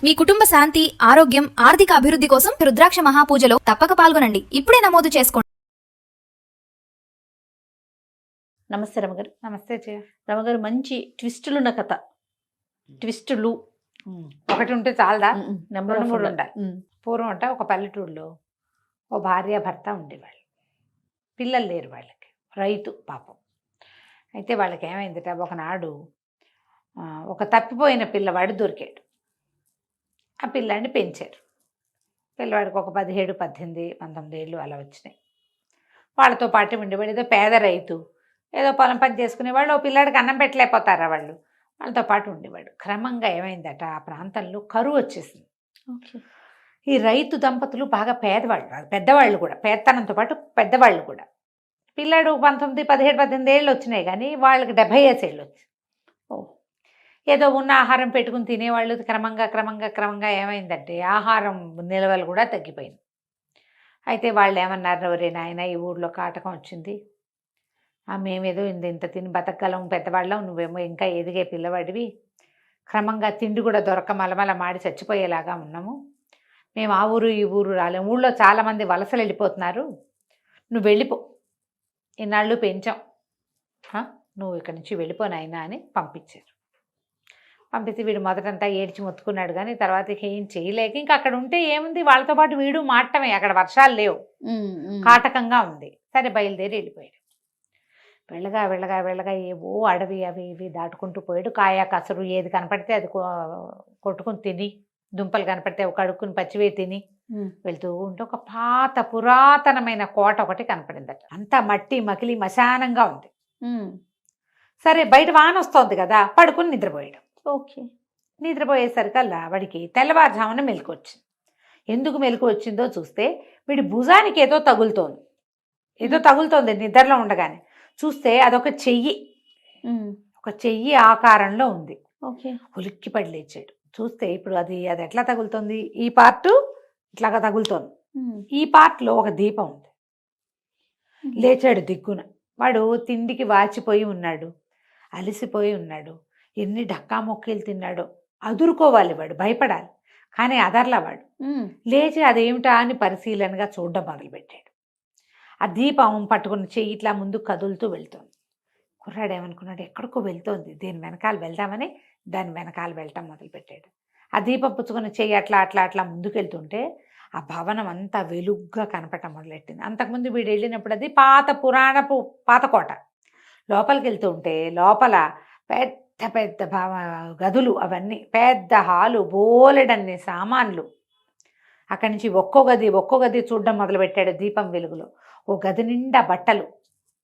మీ కుటుంబ శాంతి, ఆరోగ్యం, ఆర్థిక అభివృద్ధి కోసం రుద్రాక్ష మహాపూజలో తప్పక పాల్గొనండి. ఇప్పుడే నమోదు చేసుకోండి. నమస్తే రమగారు. నమస్తే జయ. రమగారు, మంచి ట్విస్టులున్న కథ. ట్విస్టులు ఒకటి ఉంటే చాలదా? నెంబర్ రెండు మూడు ఉండాలి. పూర్వం అంట ఒక పల్లెటూరులో ఓ భార్య భర్త ఉండేవాళ్ళు. పిల్లలు లేరు వాళ్ళకి, రైతు పాపం. అయితే వాళ్ళకి ఏమైందిట, ఒకనాడు ఒక తప్పిపోయిన పిల్లవాడు దొరికాడు. ఆ పిల్లాడిని పెంచారు. పిల్లవాడికి ఒక 17, 18, 19 ఏళ్ళు అలా వచ్చినాయి. వాళ్ళతో పాటు ఉండేవాడు. ఏదో పేద రైతు, ఏదో పొలం పని చేసుకునేవాళ్ళు. ఓ పిల్లాడికి అన్నం పెట్టలేకపోతారా వాళ్ళు, వాళ్ళతో పాటు ఉండేవాడు. క్రమంగా ఏమైందట, ఆ ప్రాంతంలో కరువు వచ్చేసింది. ఈ రైతు దంపతులు బాగా పేదవాళ్ళు, పెద్దవాళ్ళు కూడా, పేదతనంతో పాటు పెద్దవాళ్ళు కూడా. పిల్లాడు 19, 17, 18 ఏళ్ళు వచ్చినాయి, కానీ వాళ్ళకి 75 ఏళ్ళు వచ్చి ఏదో ఉన్న ఆహారం పెట్టుకుని తినేవాళ్ళు. క్రమంగా ఏమైందంటే ఆహారం నిల్వలు కూడా తగ్గిపోయింది. అయితే వాళ్ళు ఏమన్నారు, రే నాయన, ఈ ఊళ్ళో కాటకం వచ్చింది, మేమేదో ఇంత తిని బతకగలం, పెద్దవాళ్ళం, నువ్వేమో ఇంకా ఎదిగే పిల్లవాడివి, క్రమంగా తిండి కూడా దొరక మలమల మాడి చచ్చిపోయేలాగా ఉన్నాము, మేము ఆ ఊరు ఈ ఊరు రాలేము, ఊళ్ళో చాలామంది వలసలు వెళ్ళిపోతున్నారు, నువ్వు వెళ్ళిపో, ఇన్నాళ్ళు పెంచాం, నువ్వు ఇక్కడి నుంచి వెళ్ళిపో నాయనా అని పంపించారు. పంపిస్తే వీడు మొదటంతా ఏడ్చి మొత్తుకున్నాడు, కానీ తర్వాత ఏం చేయలేక ఇంకా అక్కడ ఉంటే ఏముంది, వాళ్ళతో పాటు వీడు మాటమే, అక్కడ వర్షాలు లేవు, కాటకంగా ఉంది. సరే బయలుదేరి వెళ్ళిపోయాడు. వెళ్ళగా ఏవో అడవి అవి ఇవి దాటుకుంటూ పోయాడు. కాయ కసరు ఏది కనపడితే అది కొట్టుకుని తిని, దుంపలు కనపడితే అవి కడుక్కుని పచ్చివే తిని వెళ్తూ ఉంటే ఒక పాత పురాతనమైన కోట ఒకటి కనపడిందట. అంతా మట్టి మకిలి మశానంగా ఉంది. సరే బయట వాన వస్తోంది కదా, పడుకుని నిద్రపోయాడు. నిద్రపోయేసరికల్లా వాడికి తెల్లవారుజామున మెలకు వచ్చింది. ఎందుకు మెలకు వచ్చిందో చూస్తే వీడి భుజానికి ఏదో తగులుతోంది నిద్రలో ఉండగానే. చూస్తే అదొక చెయ్యి, ఒక చెయ్యి ఆకారంలో ఉంది. ఉలిక్కిపడి లేచాడు. చూస్తే ఇప్పుడు అది ఎట్లా తగులుతుంది, ఈ పార్ట్ ఇట్లాగా తగులుతోంది, ఈ పార్ట్లో ఒక దీపం ఉంది. లేచాడు దిగ్గున. వాడు తిండికి వాచిపోయి ఉన్నాడు, అలసిపోయి ఉన్నాడు, ఎన్ని డక్కా మొక్కలు తిన్నాడో. అదురుకోవాలి వాడు, భయపడాలి, కానీ అదర్లా వాడు. లేచి అదేమిటా అని పరిశీలనగా చూడడం మొదలుపెట్టాడు. ఆ దీపం పట్టుకున్న చెయ్యి ఇట్లా ముందు కదులుతూ వెళ్తోంది. కుర్రాడు ఏమనుకున్నాడు, ఎక్కడికో వెళ్తోంది, దీని వెనకాల వెళ్దామని దాని వెనకాల వెళ్ళటం మొదలుపెట్టాడు. ఆ దీపం పుచ్చుకున్న చెయ్యి అట్లా ముందుకు వెళ్తుంటే ఆ భవనం అంతా వెలుగ్గా కనపడటం మొదలెట్టింది. అంతకుముందు వీడు వెళ్ళినప్పుడు అది పాత కోట. లోపలికి వెళ్తూ ఉంటే లోపల పెద్ద పెద్ద గదులు, అవన్నీ పెద్ద హాలు, బోలెడన్ని సామాన్లు. అక్కడి నుంచి ఒక్కో గది చూడడం మొదలుపెట్టాడు దీపం వెలుగులో. ఓ గది నిండా బట్టలు,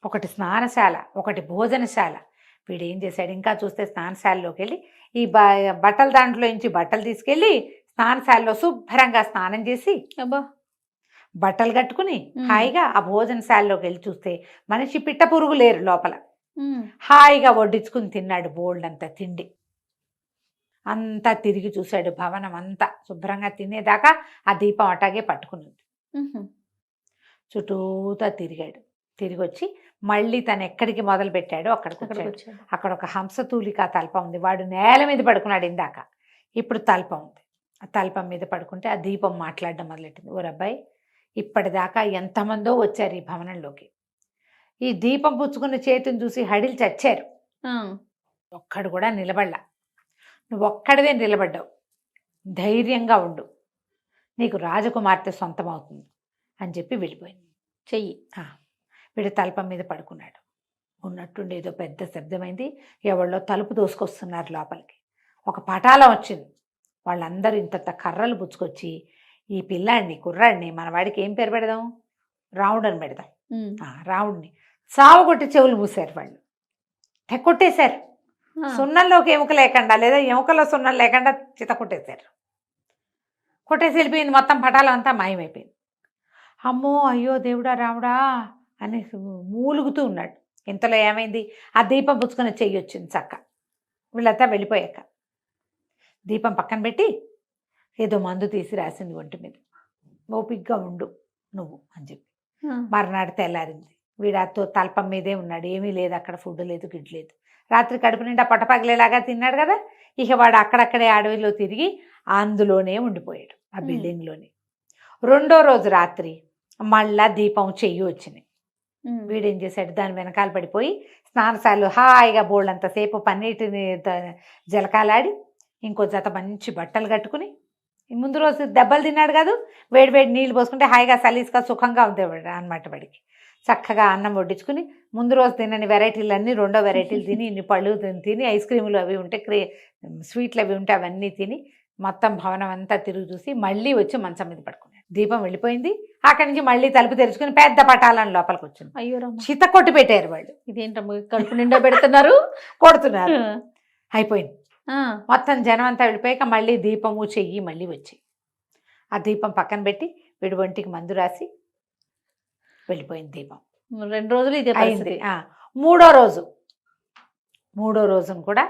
ఒకటి స్నానశాల, ఒకటి భోజనశాల. వీడు ఏం చేశాడు, ఇంకా చూస్తే స్నానశాలలోకి వెళ్ళి ఈ బట్టల దాంట్లో నుంచి బట్టలు తీసుకెళ్ళి స్నానశాలలో శుభ్రంగా స్నానం చేసి బట్టలు కట్టుకుని హాయిగా ఆ భోజనశాలలోకి వెళ్ళి చూస్తే మనిషి పిట్ట పురుగు లేరు లోపల. హాయిగా వడ్డించుకుని తిన్నాడు బోల్డంతా తిండి. అంతా తిరిగి చూశాడు, భవనం అంతా శుభ్రంగా తినేదాకా ఆ దీపం అటాగే పట్టుకున్నది. చుట్టూతా తిరిగాడు. తిరిగి వచ్చి మళ్ళీ తను ఎక్కడికి మొదలు పెట్టాడో అక్కడికి వచ్చాడు. అక్కడ ఒక హంసతూలికా తల్పం ఉంది. వాడు నేల మీద పడుకున్నాడు ఇందాక, ఇప్పుడు తల్పం ఉంది. ఆ తల్పం మీద పడుకుంటే ఆ దీపం మాట్లాడడం మొదలెట్టింది. ఓ రబ్బాయి, ఇప్పటిదాకా ఎంతమందో వచ్చారు ఈ భవనంలోకి, ఈ దీపం పుచ్చుకున్న చేతిని చూసి హడిలు చచ్చారు, ఒక్కడు కూడా నిలబడలా, నువ్వు ఒక్కడివే నిలబడ్డావు, ధైర్యంగా ఉండు, నీకు రాజకుమార్తె సొంతం అవుతుంది అని చెప్పి వెళ్ళిపోయింది. చెయ్యి వీడు తల్పం మీద పడుకున్నాడు. ఉన్నట్టుండి ఏదో పెద్ద శబ్దమైంది, ఎవళ్ళో తలుపు దోసుకొస్తున్నారు లోపలికి. ఒక పటాలం వచ్చింది. వాళ్ళందరూ ఇంత కర్రలు పుచ్చుకొచ్చి ఈ కుర్రాడిని మన వాడికి ఏం పేరు పెడదాం, రావుడు అని పెడదాం, రావుడిని సావగొట్టి చెవులు మూసారు. వాళ్ళు కొట్టేశారు. సున్నంలోకి ఎముక లేకుండా, లేదా ఎముకలో సున్నం లేకుండా చిత కొట్టేశారు. కొట్టేసి వెళ్ళిపోయింది. మొత్తం పటాలం అంతా మాయమైపోయింది. అమ్మో అయ్యో దేవుడా రాముడా అని మూలుగుతూ ఉన్నాడు. ఇంతలో ఏమైంది, ఆ దీపం పుచ్చుకొని చెయ్యి వచ్చింది చక్క. వీళ్ళంతా వెళ్ళిపోయాక దీపం పక్కన పెట్టి ఏదో మందు తీసి రాసింది ఒంటి మీద, ఓపిగ్గా ఉండు నువ్వు అని చెప్పి. మర్నాడు తెల్లారింది. వీడాతో తల్పం మీదే ఉన్నాడు, ఏమీ లేదు అక్కడ, ఫుడ్ లేదు, గిడ్డు లేదు. రాత్రి కడుపు నిండా పట్టపగలేలాగా తిన్నాడు కదా. ఇక వాడు అక్కడక్కడే అడవిలో తిరిగి అందులోనే ఉండిపోయాడు ఆ బిల్డింగ్లోనే. రెండో రోజు రాత్రి మళ్ళా దీపం చెయ్యి వచ్చినాయి. వీడేం చేశాడు, దాని వెనకాల పడిపోయి స్నానశాలలో హాయిగా బోళ్ళంతసేపు పన్నీటిని జలకాలాడి ఇంకో జత మంచి బట్టలు కట్టుకుని, ముందు రోజు దెబ్బలు తిన్నాడు కాదు, వేడి వేడి నీళ్ళు పోసుకుంటే హాయిగా సలీస్గా సుఖంగా ఉంది అనమాట. వాడికి చక్కగా అన్నం వడ్డించుకుని ముందు రోజు తినని వెరైటీలన్నీ రెండో వెరైటీలు తిని, ఇన్ని పళ్ళు తిని, ఐస్ క్రీములు అవి ఉంటే స్వీట్లు అవి ఉంటే అవన్నీ తిని మొత్తం భవనం అంతా తిరిగి చూసి మళ్ళీ వచ్చి మంచం మీద పడుకున్నాడు. దీపం వెళ్ళిపోయింది. అక్కడి నుంచి మళ్ళీ తలుపు తెరుచుకుని పెద్ద పటాలను లోపలికి వచ్చింది. అయ్యో చిత కొట్టి పెట్టారు వాళ్ళు. ఇదేంటమ్మా కడుపు నిండా పెడుతున్నారు, కొడుతున్నారు. అయిపోయింది. మొత్తం జనం అంతా వెళ్ళిపోయాక మళ్ళీ దీపము చెయ్యి మళ్ళీ వచ్చాయి. ఆ దీపం పక్కన పెట్టి వీడి ఒంటికి మందు రాసి వెళ్ళిపోయింది దీపం. 2 రోజులు ఇదే అయింది. మూడో రోజును కూడా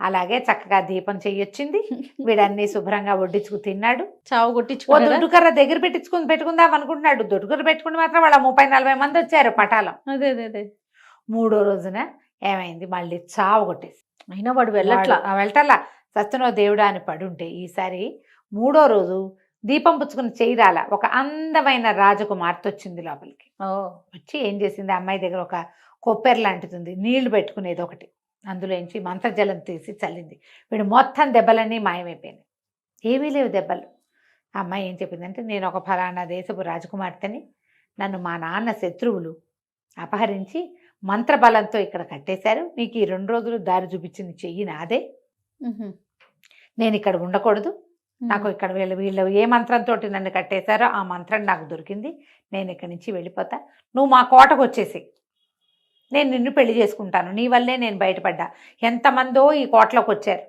అలాగే చక్కగా దీపం చెయ్యొచ్చింది. వీడన్నీ శుభ్రంగా వడ్డించుకు తిన్నాడు. చావు కొట్టించుకో దొడ్డుకర్ర దగ్గర పెట్టుకుందాం అనుకుంటున్నాడు. దొడ్డుకర్ర పెట్టుకుని మాత్రం వాళ్ళ 30-40 మంది వచ్చారు పటాలం. అదే మూడో రోజున ఏమైంది, మళ్ళీ చావు కొట్టేసి. అయినా వాడు వెళ్ళట్లా. సత్యనో దేవుడా అని పడుంటే ఈసారి మూడో రోజు దీపం పుచ్చుకుని చేయరాల ఒక అందమైన రాజకుమార్తె వచ్చింది లోపలికి. వచ్చి ఏం చేసింది, అమ్మాయి దగ్గర ఒక కొప్పెర లాంటిది నీళ్లు పెట్టుకునేది ఒకటి, అందులోంచి మంత్రజలం తీసి చల్లింది. వీడు మొత్తం దెబ్బలన్నీ మాయమైపోయినాయి, ఏమీ లేవు దెబ్బలు. ఆ అమ్మాయి ఏం చెప్పిందంటే, నేను ఒక ఫలానా దేశపు రాజకుమార్తెని, నన్ను మా నాన్న శత్రువులు అపహరించి మంత్రబలంతో ఇక్కడ కట్టేశారు. మీకు ఈ 2 రోజులు దారి చూపించింది చెయ్యి నాదే. నేను ఇక్కడ ఉండకూడదు. నాకు ఇక్కడ వీళ్ళు ఏ మంత్రంతో నన్ను కట్టేశారో ఆ మంత్రం నాకు దొరికింది. నేను ఇక్కడి నుంచి వెళ్ళిపోతా. నువ్వు మా కోటకు వచ్చేసి నేను నిన్ను పెళ్లి చేసుకుంటాను. నీ వల్లే నేను బయటపడ్డా. ఎంతమందో ఈ కోటలోకి వచ్చారు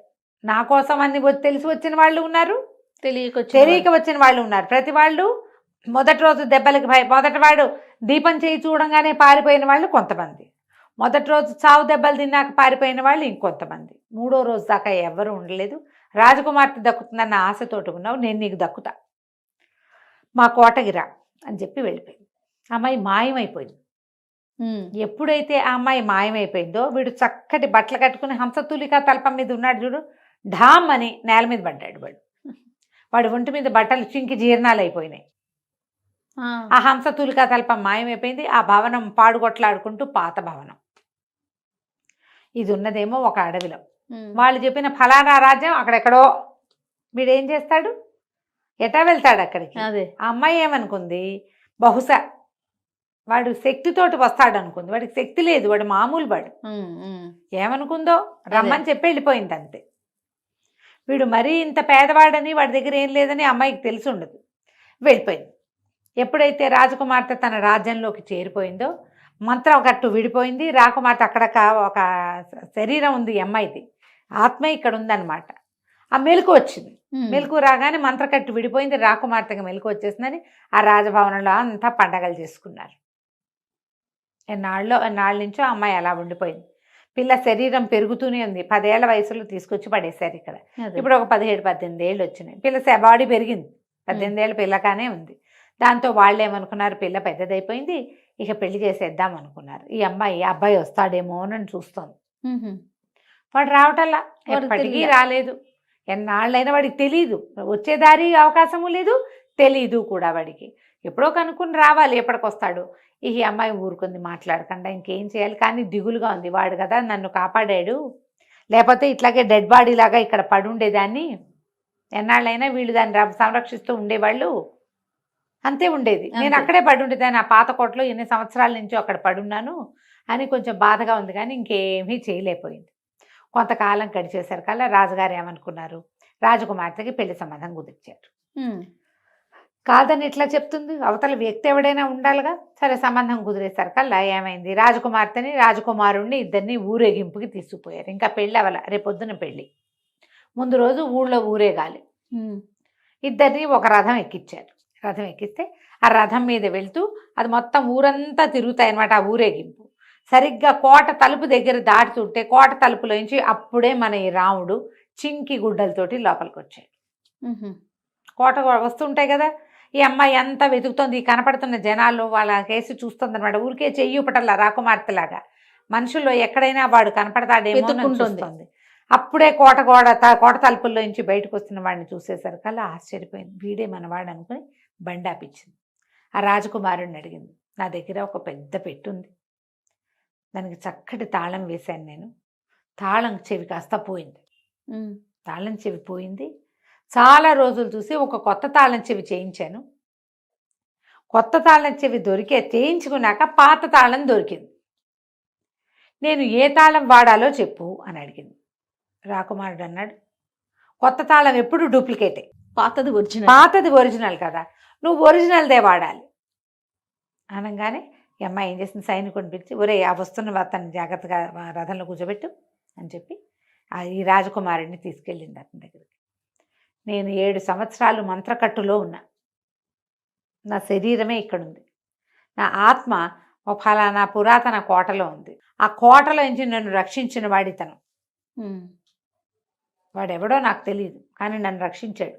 నా కోసం అని తెలిసి వచ్చిన వాళ్ళు ఉన్నారు, తెలియక వచ్చిన వాళ్ళు ఉన్నారు. ప్రతి వాళ్ళు మొదటి రోజు దెబ్బలకి మొదటి వాడు దీపం చేయి చూడంగానే పారిపోయిన వాళ్ళు కొంతమంది, మొదటి రోజు చావు దెబ్బలు తిన్నాక పారిపోయిన వాళ్ళు ఇంకొంతమంది. మూడో రోజు దాకా ఎవరు ఉండలేదు. రాజకుమార్తె దక్కుతుందన్న ఆశతోటి ఉన్నావు, నేను నీకు దక్కుతా, మా కోటకి రా అని చెప్పి వెళ్ళిపోయింది. అమ్మాయి మాయమైపోయింది. ఎప్పుడైతే ఆ అమ్మాయి మాయమైపోయిందో వీడు చక్కటి బట్టలు కట్టుకుని హంసతూలిక తల్పం మీద ఉన్నాడు చూడు, ఢామ్ అని నేల మీద పడ్డాడు. వాడి ఒంటి మీద బట్టలు చింకి జీర్ణాలు అయిపోయినాయి. ఆ హంసతూలిక తల్పం మాయమైపోయింది. ఆ భవనం పాడుగొట్లాడుకుంటూ పాత భవనం. ఇది ఉన్నదేమో ఒక అడవిలో. వాళ్ళు చెప్పిన ఫలానా రాజ్యం అక్కడెక్కడో. వీడేం చేస్తాడు, ఎటా వెళ్తాడు అక్కడికి. ఆ అమ్మాయి ఏమనుకుంది, బహుశా వాడు శక్తితోటి వస్తాడు అనుకుంది. వాడికి శక్తి లేదు, వాడు మామూలు వాడు. ఏమనుకుందో రమ్మని చెప్పి వెళ్ళిపోయింది అంతే. వీడు మరీ ఇంత పేదవాడని వాడి దగ్గర ఏం లేదని అమ్మాయికి తెలిసి ఉండదు, వెళ్ళిపోయింది. ఎప్పుడైతే రాజకుమార్తె తన రాజ్యంలోకి చేరిపోయిందో మంత్రం కట్టు విడిపోయింది. రాకుమార్తె అక్కడ ఒక శరీరం ఉంది, అమ్మాయిది ఆత్మ ఇక్కడ ఉందన్నమాట. ఆ మెలకు వచ్చింది. మెలకు రాగానే మంత్రకట్టు విడిపోయింది. రాకుమార్తెగా మెలకు వచ్చేసిందని ఆ రాజభవనంలో అంతా పండగలు చేసుకున్నారు. ఎన్నాళ్ళ నుంచో అమ్మాయి అలా ఉండిపోయింది. పిల్ల శరీరం పెరుగుతూనే ఉంది. 10 ఏళ్ల వయసులో తీసుకొచ్చి పడేశారు ఇక్కడ. ఇప్పుడు ఒక 17-18 ఏళ్ళు వచ్చినాయి. పిల్ల బాడీ పెరిగింది, 18 ఏళ్ళ పిల్లకానే ఉంది. దాంతో వాళ్ళు ఏమనుకున్నారు, పిల్ల పెద్దదైపోయింది, ఇక పెళ్లి చేసేద్దాం అనుకున్నారు. ఈ అబ్బాయి వస్తాడేమో అని చూస్తోంది. వాడు రావటల్లా, ఎప్పటికీ రాలేదు. ఎన్నాళ్ళైనా వాడికి తెలీదు, వచ్చే దారి అవకాశము లేదు, తెలీదు కూడా వాడికి. ఎప్పుడో కనుక్కుని రావాలి, ఎప్పటికొస్తాడు. ఈ అమ్మాయి ఊరుకుంది మాట్లాడకుండా. ఇంకేం చేయాలి, కానీ దిగులుగా ఉంది. వాడు కదా నన్ను కాపాడాడు, లేకపోతే ఇట్లాగే డెడ్ బాడీ లాగా ఇక్కడ పడి ఉండేదాన్ని. ఎన్నాళ్ళైనా వీళ్ళు దాన్ని సంరక్షిస్తూ ఉండేవాళ్ళు, అంతే ఉండేది. నేను అక్కడే పడి ఉండేదాన్ని, ఆ పాత కోటలో ఎన్ని సంవత్సరాల నుంచో అక్కడ పడున్నాను అని కొంచెం బాధగా ఉంది. కానీ ఇంకేమీ చేయలేకపోయింది. కొంతకాలం గడిచేసరికల్లా రాజుగారు ఏమనుకున్నారు, రాజకుమార్తెకి పెళ్లి సంబంధం కుదిర్చారు. కాదని ఎట్లా చెప్తుంది, అవతల వ్యక్తి ఎవడైనా ఉండాలిగా. సరే సంబంధం కుదిరేసరికల్లా ఏమైంది, రాజకుమార్తెని రాజకుమారుణ్ణి ఇద్దరిని ఊరేగింపుకి తీసుకుపోయారు. ఇంకా పెళ్ళి అవల, రేపొద్దున పెళ్ళి. ముందు రోజు ఊళ్ళో ఊరేగాలి. ఇద్దరిని ఒక రథం ఎక్కించారు. రథం ఎక్కిస్తే ఆ రథం మీద వెళ్తూ అది మొత్తం ఊరంతా తిరుగుతాయి అన్నమాట. ఆ ఊరేగింపు సరిగ్గా కోట తలుపు దగ్గర దాటుతుంటే కోట తలుపులోంచి అప్పుడే మన ఈ రాముడు చింకి గుడ్డలతోటి లోపలికి వచ్చాడు. కోట వస్తుంటాయి కదా, ఈ అమ్మాయి అంతా వెతుకుతోంది. కనపడుతున్న జనాల్లో వాళ్ళ కేసు చూస్తుంది అనమాట. ఊరికే చెయ్యి పటల్లా రాకుమార్తెలాగా మనుషుల్లో ఎక్కడైనా వాడు కనపడతాడేమో చూస్తుంది. అప్పుడే కోట తలుపుల్లో నుంచి బయటకు వస్తున్న వాడిని చూసేసరికల్లా ఆశ్చర్యపోయింది. వీడే మనవాడు అనుకుని బండి ఆపించింది. ఆ రాజకుమారుడిని అడిగింది, నా దగ్గర ఒక పెద్ద పెట్టుంది, దానికి చక్కటి తాళం వేశాను నేను, తాళం చెవి కాస్త పోయింది. తాళం చెవి పోయింది. చాలా రోజులు చూసి ఒక కొత్త తాళం చెవి చేయించాను. కొత్త తాళం చెవి చేయించుకున్నాక పాత తాళం దొరికింది. నేను ఏ తాళం వాడాలో చెప్పు అని అడిగింది. రాకుమారుడు అన్నాడు, కొత్త తాళం ఎప్పుడు డూప్లికేటే, పాతది ఒరిజినల్ కదా, నువ్వు ఒరిజినల్దే వాడాలి అనగానే ఈ అమ్మాయి ఏం చేసింది, సైనికుడిని పిలిచి, ఒరే ఆ వస్తున్న అతన్ని జాగ్రత్తగా రథంలో కూర్చోబెట్టు అని చెప్పి ఈ రాజకుమారుడిని తీసుకెళ్ళింది అతని దగ్గరికి. నేను 7 సంవత్సరాలు మంత్రకట్టులో ఉన్నా, నా శరీరమే ఇక్కడుంది, నా ఆత్మ ఒక ఫలానా పురాతన కోటలో ఉంది, ఆ కోటలో నుంచి నన్ను రక్షించిన వాడితను, వాడెవడో నాకు తెలియదు కానీ నన్ను రక్షించాడు.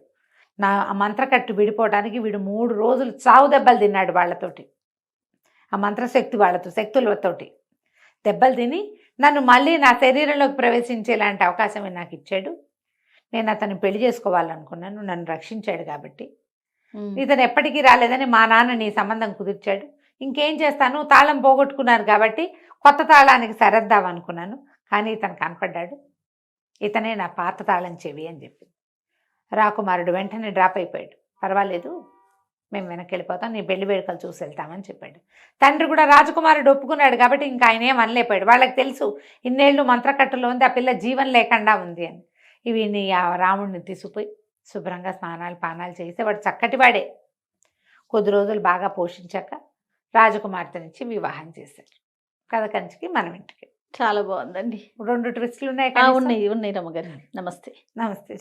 నా ఆ మంత్రకట్టు విడిపోవడానికి వీడు 3 రోజులు చావు దెబ్బలు తిన్నాడు వాళ్ళతోటి, ఆ మంత్రశక్తి శక్తులతోటి దెబ్బలు తిని నన్ను మళ్ళీ నా శరీరంలోకి ప్రవేశించేలాంటి అవకాశం నాకు ఇచ్చాడు. నేను అతన్ని పెళ్లి చేసుకోవాలనుకున్నాను, నన్ను రక్షించాడు కాబట్టి. ఇతను ఎప్పటికీ రాలేదని మా నాన్న నీ సంబంధం కుదిర్చాడు. ఇంకేం చేస్తాను, తాళం పోగొట్టుకున్నారు కాబట్టి కొత్త తాళానికి సరద్దామనుకున్నాను, కానీ ఇతను కనపడ్డాడు, ఇతనే నా పాత తాళం చెవి అని చెప్పి. రాకుమారుడు వెంటనే డ్రాప్ అయిపోయాడు. పర్వాలేదు, మేము వెనక్కి వెళ్ళిపోతాం, నీ పెళ్లి వేడుకలు చూసి వెళ్తామని చెప్పాడు. తండ్రి కూడా రాజకుమారుడు ఒప్పుకున్నాడు కాబట్టి ఇంకా ఆయన ఏం అనలేపాడు. వాళ్ళకి తెలుసు ఇన్నేళ్ళు మంత్రకట్టులో ఉంది, ఆ పిల్ల జీవం లేకుండా ఉంది అని. ఇవి నీ ఆ రాముడిని తీసుకుపోయి శుభ్రంగా స్నానాలు పానాలు చేసి వాడు చక్కటి వాడే. కొద్ది రోజులు బాగా పోషించాక రాజకుమార్తెనిచ్చి వివాహం చేశారు. కథ కంచికి మనం ఇంటికి. చాలా బాగుందండి. 2 ట్విస్టులు ఉన్నాయి. ఉన్నాయి రమ్మగారు. నమస్తే. నమస్తే.